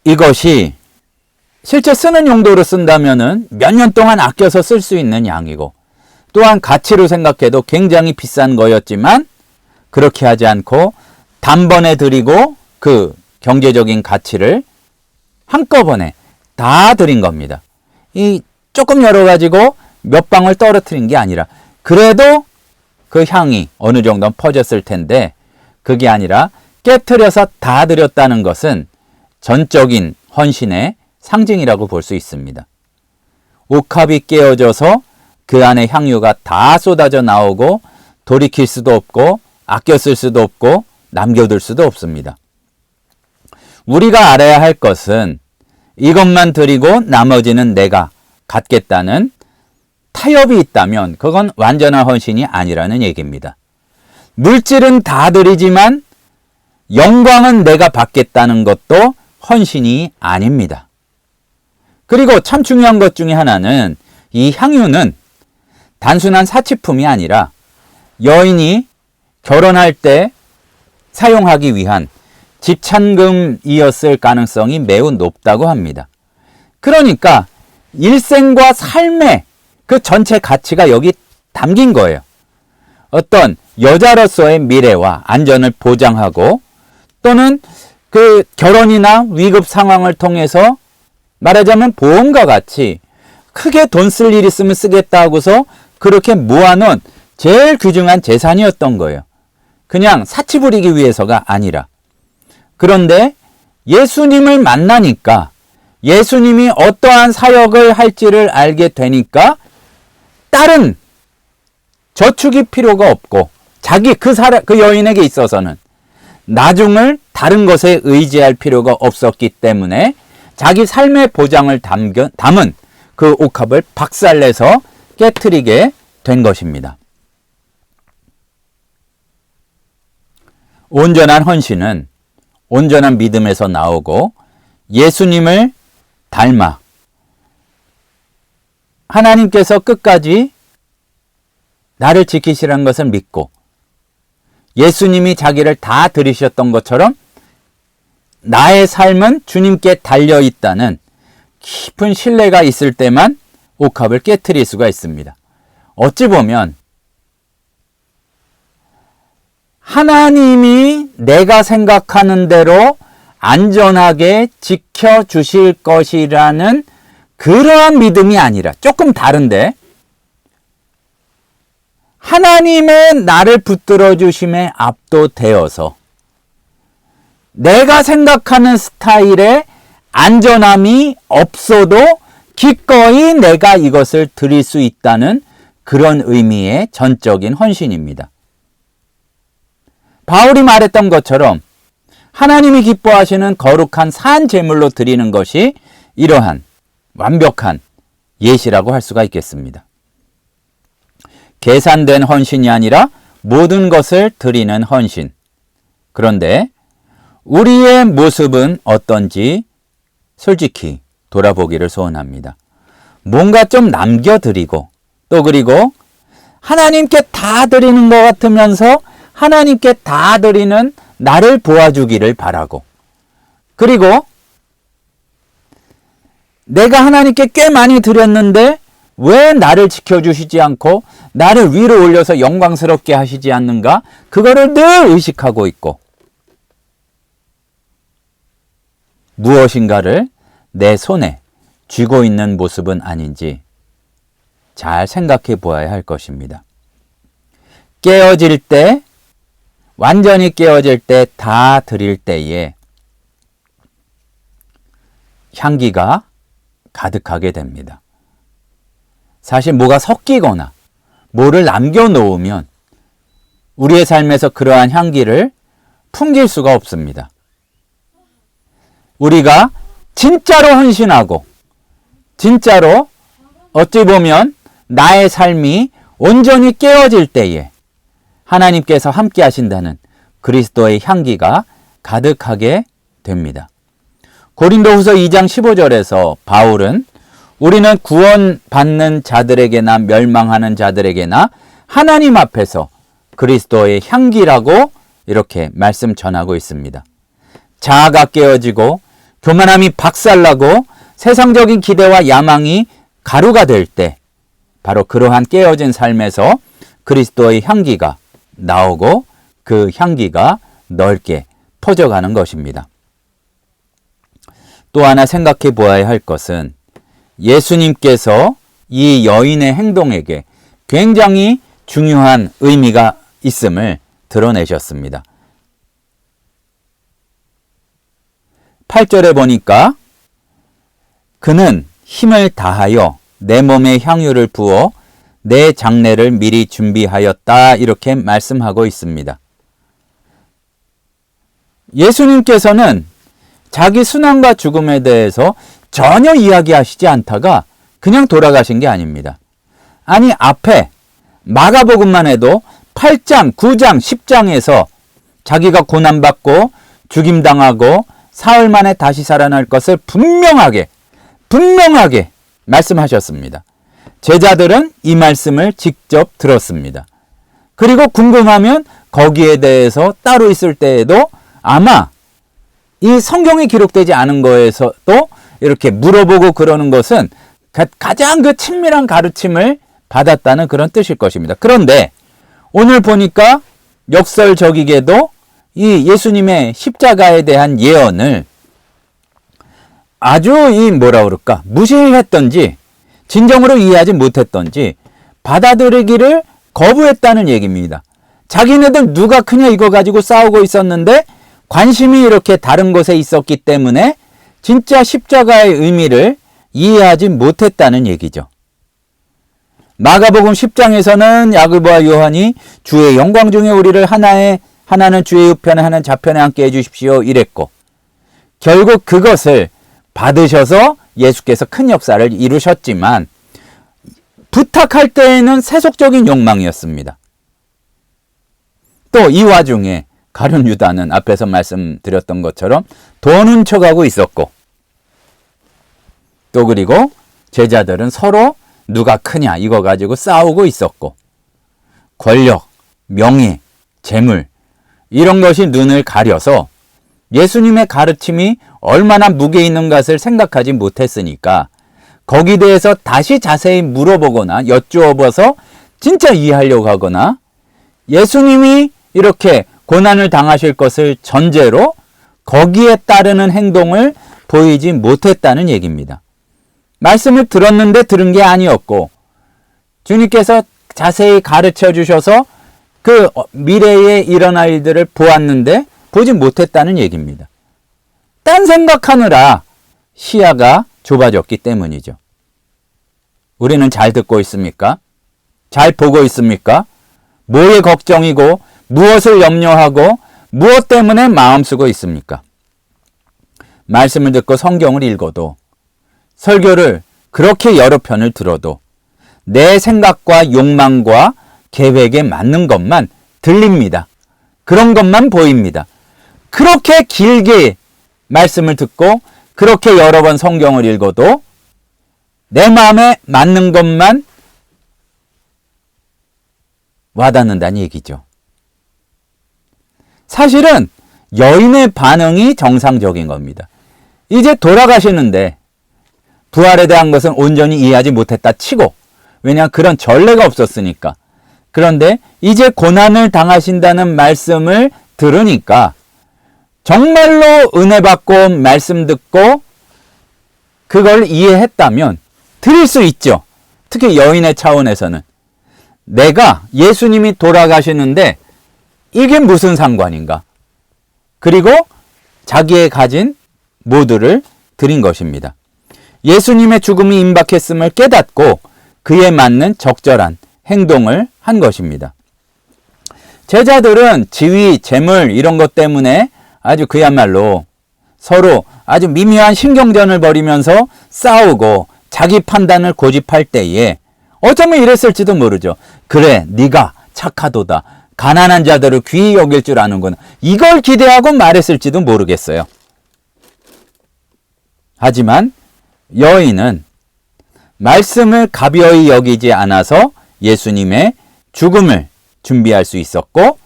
이것이 실제 쓰는 용도로 쓴다면은 몇 년 동안 아껴서 쓸 수 있는 양이고, 또한 가치로 생각해도 굉장히 비싼 거였지만 그렇게 하지 않고 단번에 드리고 그 경제적인 가치를 한꺼번에 다 드린 겁니다. 이 조금 열어가지고 몇 방울 떨어뜨린 게 아니라, 그래도 그 향이 어느 정도 퍼졌을 텐데 그게 아니라 깨트려서 다 드렸다는 것은 전적인 헌신의 상징이라고 볼 수 있습니다. 옥합이 깨어져서 그 안에 향유가 다 쏟아져 나오고 돌이킬 수도 없고 아껴 쓸 수도 없고 남겨둘 수도 없습니다. 우리가 알아야 할 것은 이것만 드리고 나머지는 내가 갖겠다는 타협이 있다면 그건 완전한 헌신이 아니라는 얘기입니다. 물질은 다 드리지만 영광은 내가 받겠다는 것도 헌신이 아닙니다. 그리고 참 중요한 것 중에 하나는 이 향유는 단순한 사치품이 아니라 여인이 결혼할 때 사용하기 위한 집찬금이었을 가능성이 매우 높다고 합니다. 그러니까 일생과 삶의 그 전체 가치가 여기 담긴 거예요. 어떤 여자로서의 미래와 안전을 보장하고 또는 그 결혼이나 위급 상황을 통해서 말하자면 보험과 같이 크게 돈 쓸 일 있으면 쓰겠다 하고서 그렇게 모아놓은 제일 귀중한 재산이었던 거예요. 그냥 사치 부리기 위해서가 아니라. 그런데 예수님을 만나니까 예수님이 어떠한 사역을 할지를 알게 되니까 다른 저축이 필요가 없고 자기 그 여인에게 있어서는 나중을 다른 것에 의지할 필요가 없었기 때문에 자기 삶의 보장을 담은 그 옥합을 박살내서 깨트리게 된 것입니다. 온전한 헌신은 온전한 믿음에서 나오고 예수님을 닮아 하나님께서 끝까지 나를 지키시라는 것을 믿고 예수님이 자기를 다 들이셨던 것처럼 나의 삶은 주님께 달려있다는 깊은 신뢰가 있을 때만 옥합을 깨트릴 수가 있습니다. 어찌 보면 하나님이 내가 생각하는 대로 안전하게 지켜주실 것이라는 그러한 믿음이 아니라 조금 다른데, 하나님의 나를 붙들어 주심에 압도되어서 내가 생각하는 스타일의 안전함이 없어도 기꺼이 내가 이것을 드릴 수 있다는 그런 의미의 전적인 헌신입니다. 바울이 말했던 것처럼 하나님이 기뻐하시는 거룩한 산 제물로 드리는 것이 이러한 완벽한 예시라고 할 수가 있겠습니다. 계산된 헌신이 아니라 모든 것을 드리는 헌신. 그런데 우리의 모습은 어떤지 솔직히 돌아보기를 소원합니다. 뭔가 좀 남겨드리고, 또 그리고 하나님께 다 드리는 것 같으면서 하나님께 다 드리는 나를 보아주기를 바라고, 그리고 내가 하나님께 꽤 많이 드렸는데 왜 나를 지켜주시지 않고 나를 위로 올려서 영광스럽게 하시지 않는가? 그거를 늘 의식하고 있고, 무엇인가를 내 손에 쥐고 있는 모습은 아닌지 잘 생각해 보아야 할 것입니다. 깨어질 때, 완전히 깨어질 때, 다 드릴 때에 향기가 가득하게 됩니다. 사실 뭐가 섞이거나 뭐를 남겨놓으면 우리의 삶에서 그러한 향기를 풍길 수가 없습니다. 우리가 진짜로 헌신하고 진짜로 어찌 보면 나의 삶이 온전히 깨어질 때에 하나님께서 함께 하신다는 그리스도의 향기가 가득하게 됩니다. 고린도후서 2장 15절에서 바울은 우리는 구원받는 자들에게나 멸망하는 자들에게나 하나님 앞에서 그리스도의 향기라고 이렇게 말씀 전하고 있습니다. 자아가 깨어지고 교만함이 박살나고 세상적인 기대와 야망이 가루가 될 때 바로 그러한 깨어진 삶에서 그리스도의 향기가 나오고 그 향기가 넓게 퍼져가는 것입니다. 또 하나 생각해 보아야 할 것은 예수님께서 이 여인의 행동에게 굉장히 중요한 의미가 있음을 드러내셨습니다. 8절에 보니까 그는 힘을 다하여 내 몸에 향유를 부어 내 장례를 미리 준비하였다, 이렇게 말씀하고 있습니다. 예수님께서는 자기 순환과 죽음에 대해서 전혀 이야기하시지 않다가 그냥 돌아가신 게 아닙니다. 아니, 앞에 마가복음만 해도 8장, 9장, 10장에서 자기가 고난받고 죽임당하고 사흘 만에 다시 살아날 것을 분명하게 말씀하셨습니다. 제자들은 이 말씀을 직접 들었습니다. 그리고 궁금하면 거기에 대해서 따로 있을 때에도 아마 이 성경에 기록되지 않은 거에서도 이렇게 물어보고 그러는 것은 가장 그 친밀한 가르침을 받았다는 그런 뜻일 것입니다. 그런데 오늘 보니까 역설적이게도 이 예수님의 십자가에 대한 예언을 아주 무시했던지 진정으로 이해하지 못했던지 받아들이기를 거부했다는 얘기입니다. 자기네들 누가 크냐 이거 가지고 싸우고 있었는데 관심이 이렇게 다른 곳에 있었기 때문에 진짜 십자가의 의미를 이해하지 못했다는 얘기죠. 마가복음 10장에서는 야고보와 요한이 주의 영광 중에 우리를 하나는 주의 우편에 하나는 좌편에 앉게 해주십시오 이랬고, 결국 그것을 받으셔서 예수께서 큰 역사를 이루셨지만 부탁할 때에는 세속적인 욕망이었습니다. 또 이 와중에 가룟 유다는 앞에서 말씀드렸던 것처럼 돈 훔쳐가고 있었고, 또 그리고 제자들은 서로 누가 크냐 이거 가지고 싸우고 있었고, 권력, 명예, 재물 이런 것이 눈을 가려서 예수님의 가르침이 얼마나 무게 있는 것을 생각하지 못했으니까 거기에 대해서 다시 자세히 물어보거나 여쭈어봐서 진짜 이해하려고 하거나 예수님이 이렇게 고난을 당하실 것을 전제로 거기에 따르는 행동을 보이지 못했다는 얘기입니다. 말씀을 들었는데 들은 게 아니었고 주님께서 자세히 가르쳐 주셔서 그 미래에 일어날 일들을 보았는데 보지 못했다는 얘기입니다. 딴 생각하느라 시야가 좁아졌기 때문이죠. 우리는 잘 듣고 있습니까? 잘 보고 있습니까? 뭐에 걱정이고 무엇을 염려하고 무엇 때문에 마음 쓰고 있습니까? 말씀을 듣고 성경을 읽어도 설교를 그렇게 여러 편을 들어도 내 생각과 욕망과 계획에 맞는 것만 들립니다. 그런 것만 보입니다. 그렇게 길게 말씀을 듣고 그렇게 여러 번 성경을 읽어도 내 마음에 맞는 것만 와닿는다는 얘기죠. 사실은 여인의 반응이 정상적인 겁니다. 이제 돌아가시는데 부활에 대한 것은 온전히 이해하지 못했다 치고, 왜냐하면 그런 전례가 없었으니까. 그런데 이제 고난을 당하신다는 말씀을 들으니까 정말로 은혜 받고 말씀 듣고 그걸 이해했다면 드릴 수 있죠. 특히 여인의 차원에서는 내가 예수님이 돌아가시는데 이게 무슨 상관인가? 그리고 자기의 가진 모두를 드린 것입니다. 예수님의 죽음이 임박했음을 깨닫고 그에 맞는 적절한 행동을 한 것입니다. 제자들은 지위, 재물 이런 것 때문에 아주 그야말로 서로 아주 미묘한 신경전을 벌이면서 싸우고 자기 판단을 고집할 때에 어쩌면 이랬을지도 모르죠. 그래, 네가 착하도다. 가난한 자들을 귀히 여길 줄 아는구나. 이걸 기대하고 말했을지도 모르겠어요. 하지만 여인은 말씀을 가벼이 여기지 않아서 예수님의 죽음을 준비할 수 있었고,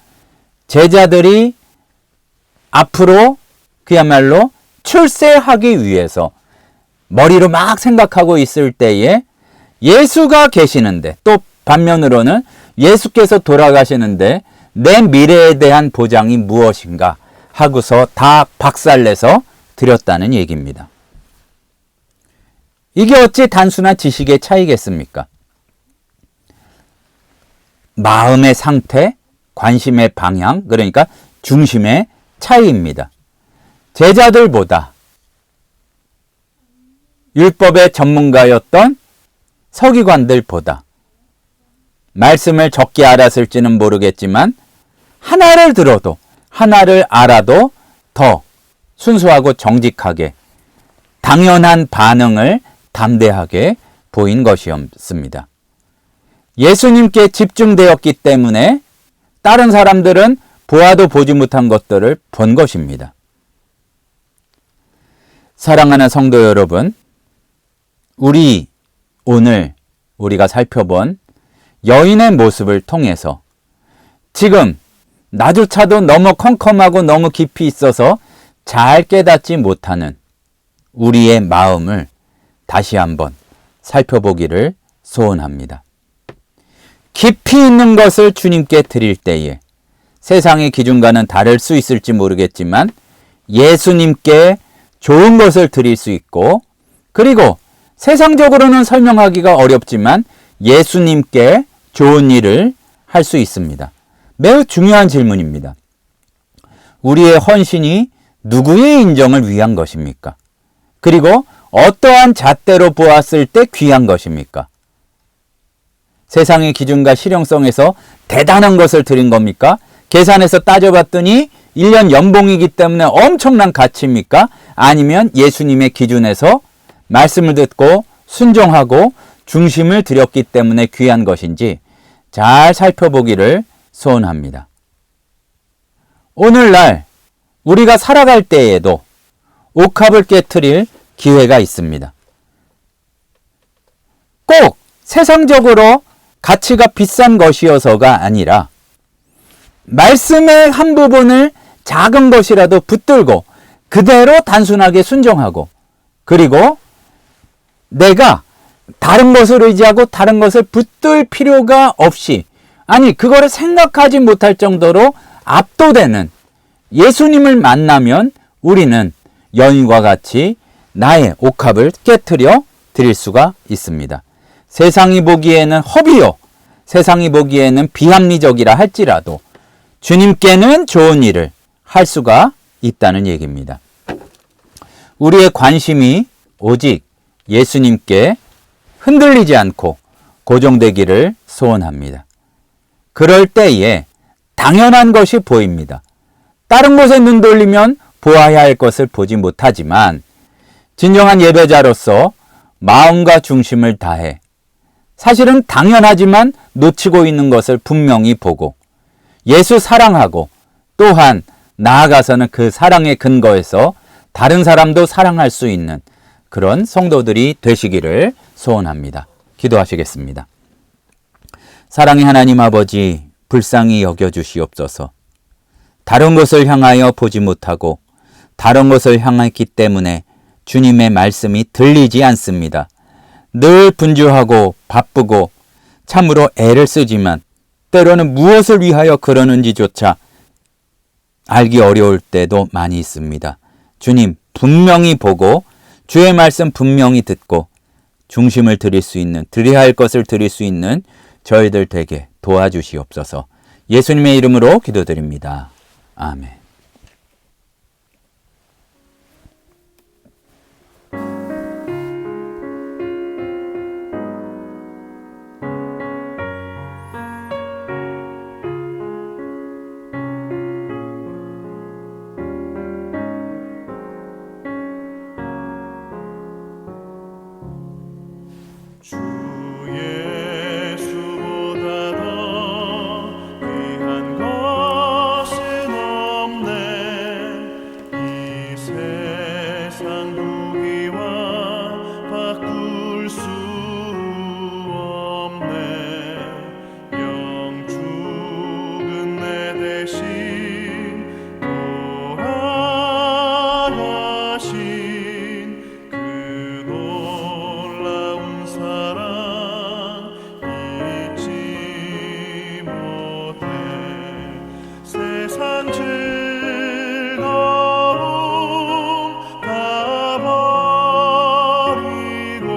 제자들이 앞으로 그야말로 출세하기 위해서 머리로 막 생각하고 있을 때에 예수가 계시는데, 또 반면으로는 예수께서 돌아가시는데 내 미래에 대한 보장이 무엇인가 하고서 다 박살내서 드렸다는 얘기입니다. 이게 어찌 단순한 지식의 차이겠습니까? 마음의 상태, 관심의 방향, 그러니까 중심의 차이입니다. 제자들보다 율법의 전문가였던 서기관들보다 말씀을 적게 알았을지는 모르겠지만 하나를 들어도, 하나를 알아도 더 순수하고 정직하게 당연한 반응을 담대하게 보인 것이었습니다. 예수님께 집중되었기 때문에 다른 사람들은 보아도 보지 못한 것들을 본 것입니다. 사랑하는 성도 여러분, 오늘 우리가 살펴본 여인의 모습을 통해서 지금 나조차도 너무 컴컴하고 너무 깊이 있어서 잘 깨닫지 못하는 우리의 마음을 다시 한번 살펴보기를 소원합니다. 깊이 있는 것을 주님께 드릴 때에 세상의 기준과는 다를 수 있을지 모르겠지만 예수님께 좋은 것을 드릴 수 있고, 그리고 세상적으로는 설명하기가 어렵지만 예수님께 좋은 일을 할 수 있습니다. 매우 중요한 질문입니다. 우리의 헌신이 누구의 인정을 위한 것입니까? 그리고 어떠한 잣대로 보았을 때 귀한 것입니까? 세상의 기준과 실용성에서 대단한 것을 드린 겁니까? 계산해서 따져봤더니 1년 연봉이기 때문에 엄청난 가치입니까? 아니면 예수님의 기준에서 말씀을 듣고 순종하고 중심을 드렸기 때문에 귀한 것인지 잘 살펴보기를 소원합니다. 오늘날 우리가 살아갈 때에도 옥합을 깨트릴 기회가 있습니다. 꼭 세상적으로 가치가 비싼 것이어서가 아니라 말씀의 한 부분을 작은 것이라도 붙들고 그대로 단순하게 순종하고, 그리고 내가 다른 것을 의지하고 다른 것을 붙들 필요가 없이, 아니 그거를 생각하지 못할 정도로 압도되는 예수님을 만나면 우리는 여인과 같이 나의 옥합을 깨트려 드릴 수가 있습니다. 세상이 보기에는 허비요, 세상이 보기에는 비합리적이라 할지라도 주님께는 좋은 일을 할 수가 있다는 얘기입니다. 우리의 관심이 오직 예수님께 흔들리지 않고 고정되기를 소원합니다. 그럴 때에 당연한 것이 보입니다. 다른 곳에 눈 돌리면 보아야 할 것을 보지 못하지만 진정한 예배자로서 마음과 중심을 다해 사실은 당연하지만 놓치고 있는 것을 분명히 보고 예수 사랑하고 또한 나아가서는 그 사랑의 근거에서 다른 사람도 사랑할 수 있는 그런 성도들이 되시기를 소원합니다. 기도하시겠습니다. 사랑의 하나님 아버지, 불쌍히 여겨주시옵소서. 다른 것을 향하여 보지 못하고 다른 것을 향했기 때문에 주님의 말씀이 들리지 않습니다. 늘 분주하고 바쁘고 참으로 애를 쓰지만 때로는 무엇을 위하여 그러는지조차 알기 어려울 때도 많이 있습니다. 주님, 분명히 보고 주의 말씀 분명히 듣고 중심을 드릴 수 있는, 드려야 할 것을 드릴 수 있는 저희들 되게 도와주시옵소서. 예수님의 이름으로 기도드립니다. 아멘. 주 예수보다 더 귀한 것은 없네. 이 세상 부귀와 바꿀 수 없네. 영 죽은 내 대신 돌아가신 그 놀라운 사랑 잊지 못해. 세상 즐거움 다 버리고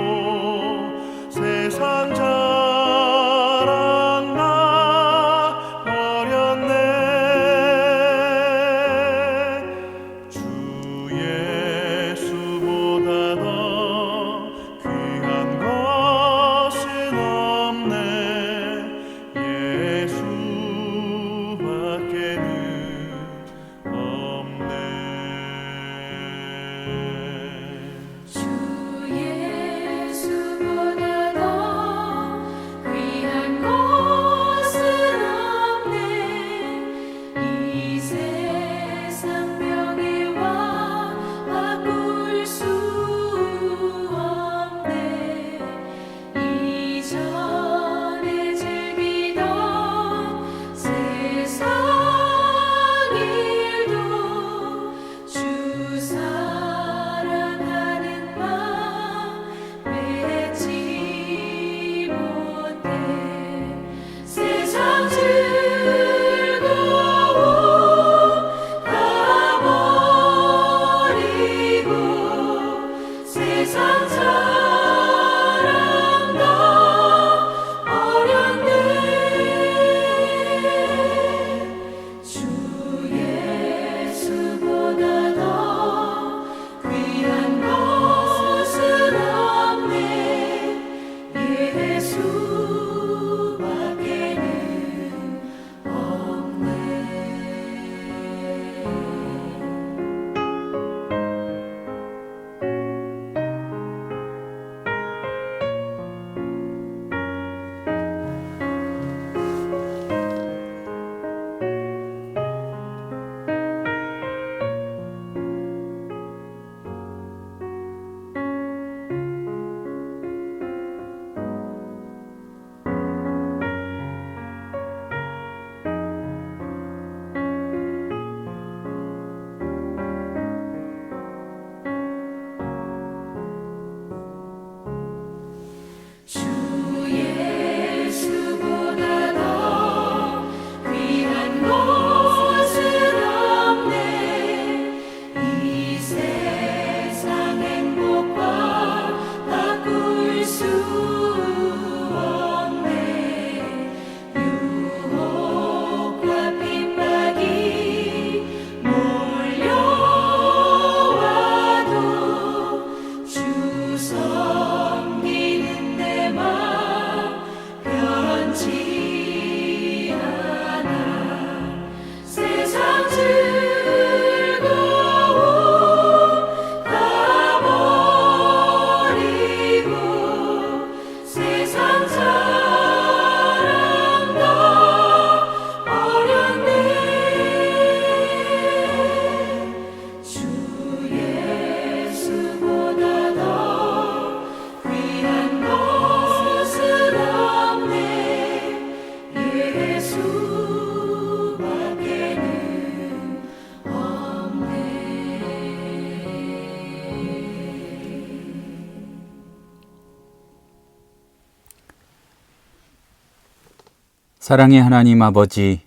사랑의 하나님 아버지,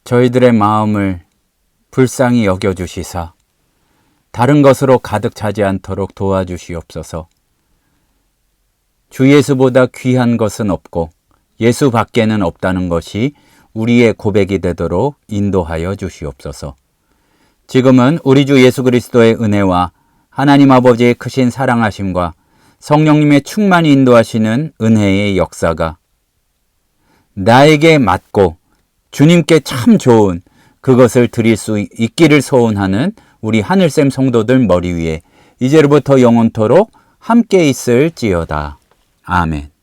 저희들의 마음을 불쌍히 여겨주시사 다른 것으로 가득 차지 않도록 도와주시옵소서. 주 예수보다 귀한 것은 없고 예수 밖에는 없다는 것이 우리의 고백이 되도록 인도하여 주시옵소서. 지금은 우리 주 예수 그리스도의 은혜와 하나님 아버지의 크신 사랑하심과 성령님의 충만히 인도하시는 은혜의 역사가 나에게 맞고 주님께 참 좋은 그것을 드릴 수 있기를 소원하는 우리 하늘샘 성도들 머리 위에 이제로부터 영원토록 함께 있을지어다. 아멘.